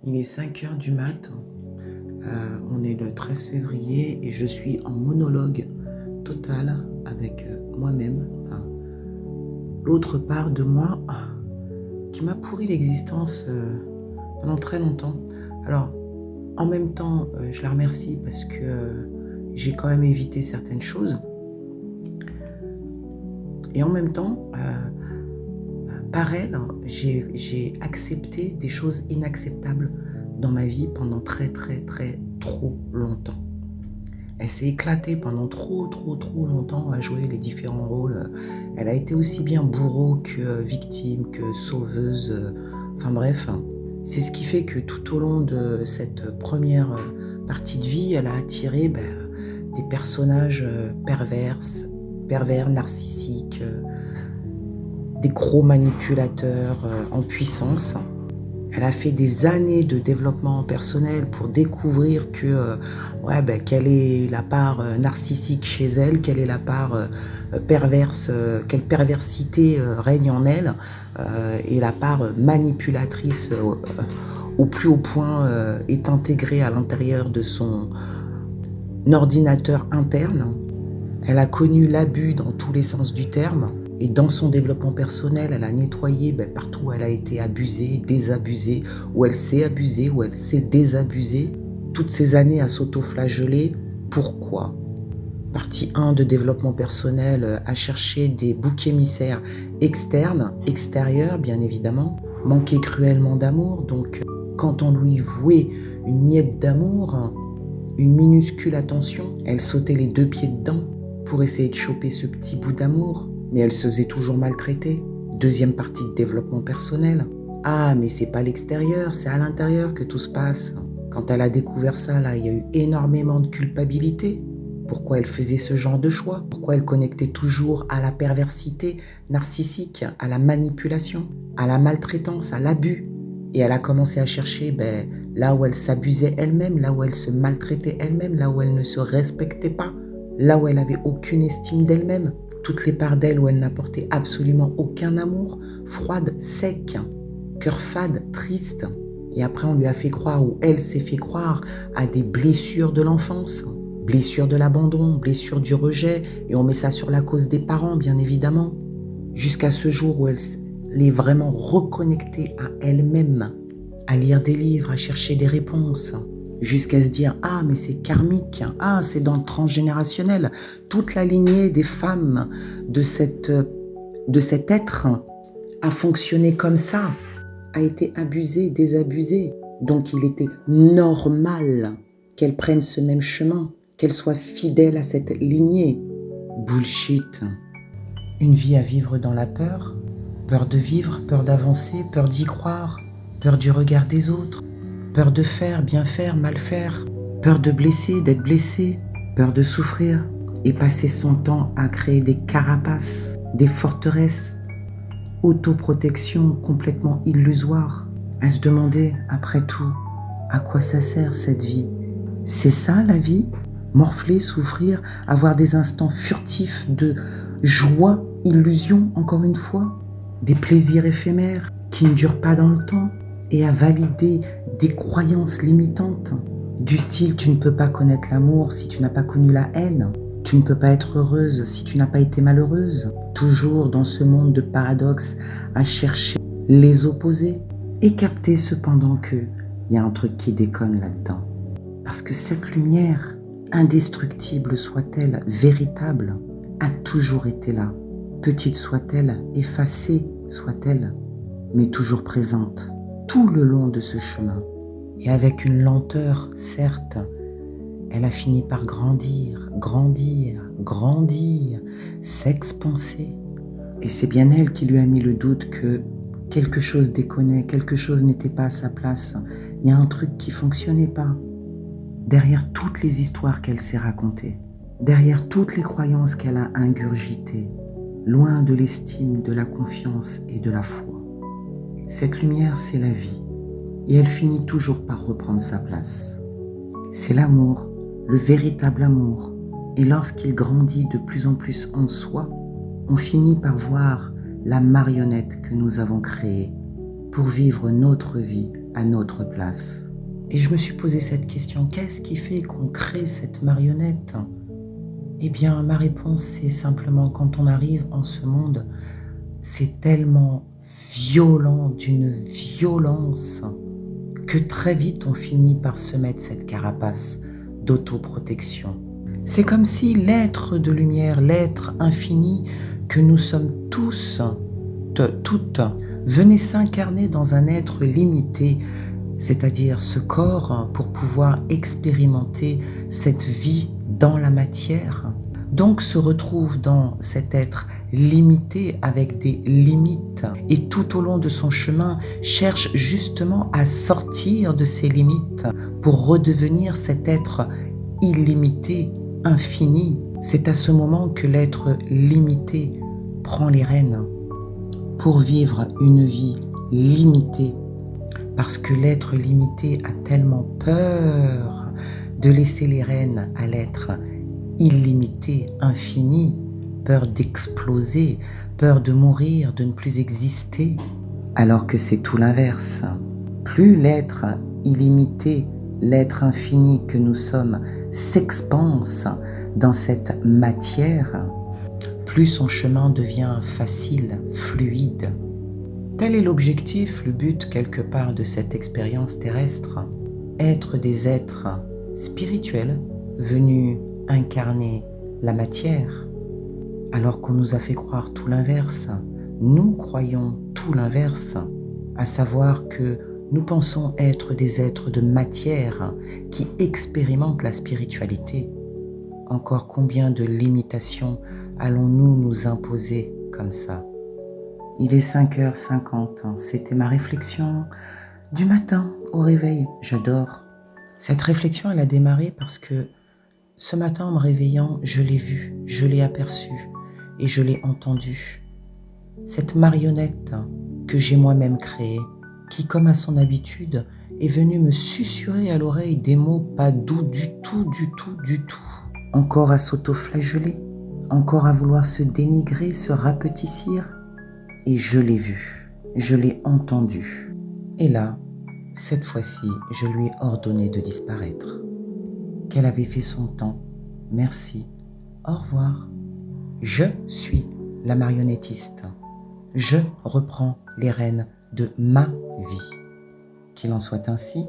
Il est 5 heures du mat, on est le 13 février et je suis en monologue total avec moi-même, enfin, l'autre part de moi qui m'a pourri l'existence pendant très longtemps. Alors, en même temps, je la remercie parce que j'ai quand même évité certaines choses. Et en même temps, par elle, j'ai accepté des choses inacceptables dans ma vie pendant trop longtemps. Elle s'est éclatée pendant trop longtemps à jouer les différents rôles. Elle a été aussi bien bourreau que victime, que sauveuse. Enfin bref, c'est ce qui fait que tout au long de cette première partie de vie, elle a attiré des personnages pervers, narcissiques, des gros manipulateurs en puissance. Elle a fait des années de développement personnel pour découvrir que quelle est la part narcissique chez elle, quelle est la part perverse, quelle perversité règne en elle, et la part manipulatrice au plus haut point est intégrée à l'intérieur de son ordinateur interne. Elle a connu l'abus dans tous les sens du terme. Et dans son développement personnel, elle a nettoyé partout où elle a été abusée, désabusée, où elle s'est abusée, où elle s'est désabusée. Toutes ces années à s'auto-flageller. Pourquoi ? Partie 1 de développement personnel, à chercher des boucs émissaires externes, extérieurs bien évidemment. Manquer cruellement d'amour, donc quand on lui vouait une miette d'amour, une minuscule attention, elle sautait les 2 pieds dedans pour essayer de choper ce petit bout d'amour. Mais elle se faisait toujours maltraiter. Deuxième partie de développement personnel. Ah, mais c'est pas l'extérieur, c'est à l'intérieur que tout se passe. Quand elle a découvert ça, là, il y a eu énormément de culpabilité. Pourquoi elle faisait ce genre de choix? Pourquoi elle connectait toujours à la perversité narcissique, à la manipulation, à la maltraitance, à l'abus? Et elle a commencé à chercher là où elle s'abusait elle-même, là où elle se maltraitait elle-même, là où elle ne se respectait pas, là où elle avait aucune estime d'elle-même. Toutes les parts d'elle où elle n'apportait absolument aucun amour, froide, sec, cœur fade, triste. Et après, on lui a fait croire, ou elle s'est fait croire, à des blessures de l'enfance, blessures de l'abandon, blessures du rejet, et on met ça sur la cause des parents, bien évidemment. Jusqu'à ce jour où elle est vraiment reconnectée à elle-même, à lire des livres, à chercher des réponses, jusqu'à se dire « Ah, mais c'est karmique, ah, c'est dans le transgénérationnel. » Toute la lignée des femmes de cet être a fonctionné comme ça, a été abusée, désabusée. Donc il était normal qu'elle prenne ce même chemin, qu'elle soit fidèle à cette lignée. Bullshit. Une vie à vivre dans la peur. Peur de vivre, peur d'avancer, peur d'y croire, peur du regard des autres. Peur de faire, bien faire, mal faire. Peur de blesser, d'être blessé. Peur de souffrir. Et passer son temps à créer des carapaces, des forteresses. Autoprotection complètement illusoire. À se demander, après tout, à quoi ça sert cette vie? C'est ça la vie? Morfler, souffrir, avoir des instants furtifs de joie, illusion, encore une fois. Des plaisirs éphémères qui ne durent pas dans le temps. Et à valider des croyances limitantes, du style « tu ne peux pas connaître l'amour si tu n'as pas connu la haine », « tu ne peux pas être heureuse si tu n'as pas été malheureuse », toujours dans ce monde de paradoxes à chercher les opposés, et capter cependant qu'il y a un truc qui déconne là-dedans. Parce que cette lumière, indestructible soit-elle, véritable, a toujours été là. Petite soit-elle, effacée soit-elle, mais toujours présente. Tout le long de ce chemin, et avec une lenteur, certes, elle a fini par grandir, s'expanser. Et c'est bien elle qui lui a mis le doute que quelque chose déconnait, quelque chose n'était pas à sa place. Il y a un truc qui fonctionnait pas. Derrière toutes les histoires qu'elle s'est racontées, derrière toutes les croyances qu'elle a ingurgitées, loin de l'estime, de la confiance et de la foi. Cette lumière, c'est la vie, et elle finit toujours par reprendre sa place. C'est l'amour, le véritable amour, et lorsqu'il grandit de plus en plus en soi, on finit par voir la marionnette que nous avons créée pour vivre notre vie à notre place. Et je me suis posé cette question, qu'est-ce qui fait qu'on crée cette marionnette? Eh bien, ma réponse, c'est simplement quand on arrive en ce monde, c'est tellement violent, d'une violence, que très vite on finit par se mettre cette carapace d'autoprotection. C'est comme si l'être de lumière, l'être infini que nous sommes tous, toutes, venait s'incarner dans un être limité, c'est-à-dire ce corps pour pouvoir expérimenter cette vie dans la matière. Donc se retrouve dans cet être limité avec des limites et tout au long de son chemin cherche justement à sortir de ces limites pour redevenir cet être illimité, infini. C'est à ce moment que l'être limité prend les rênes pour vivre une vie limitée. Parce que l'être limité a tellement peur de laisser les rênes à l'être illimité, infini, peur d'exploser, peur de mourir, de ne plus exister. Alors que c'est tout l'inverse. Plus l'être illimité, l'être infini que nous sommes s'expanse dans cette matière, plus son chemin devient facile, fluide. Tel est l'objectif, le but quelque part de cette expérience terrestre. Être des êtres spirituels venus incarner la matière, alors qu'on nous a fait croire tout l'inverse. Nous croyons tout l'inverse, à savoir que nous pensons être des êtres de matière qui expérimentent la spiritualité. Encore combien de limitations allons-nous nous imposer comme ça? Il est 5h50, c'était ma réflexion du matin au réveil. J'adore. Cette réflexion, elle a démarré parce que ce matin, en me réveillant, je l'ai vu, je l'ai aperçu et je l'ai entendu. Cette marionnette que j'ai moi-même créée, qui, comme à son habitude, est venue me susurrer à l'oreille des mots pas doux du tout, du tout, du tout. Encore à s'auto-flageller, encore à vouloir se dénigrer, se rapetissir. Et je l'ai vu, je l'ai entendu. Et là, cette fois-ci, je lui ai ordonné de disparaître. Qu'elle avait fait son temps. Merci. Au revoir. Je suis la marionnettiste. Je reprends les rênes de ma vie. Qu'il en soit ainsi.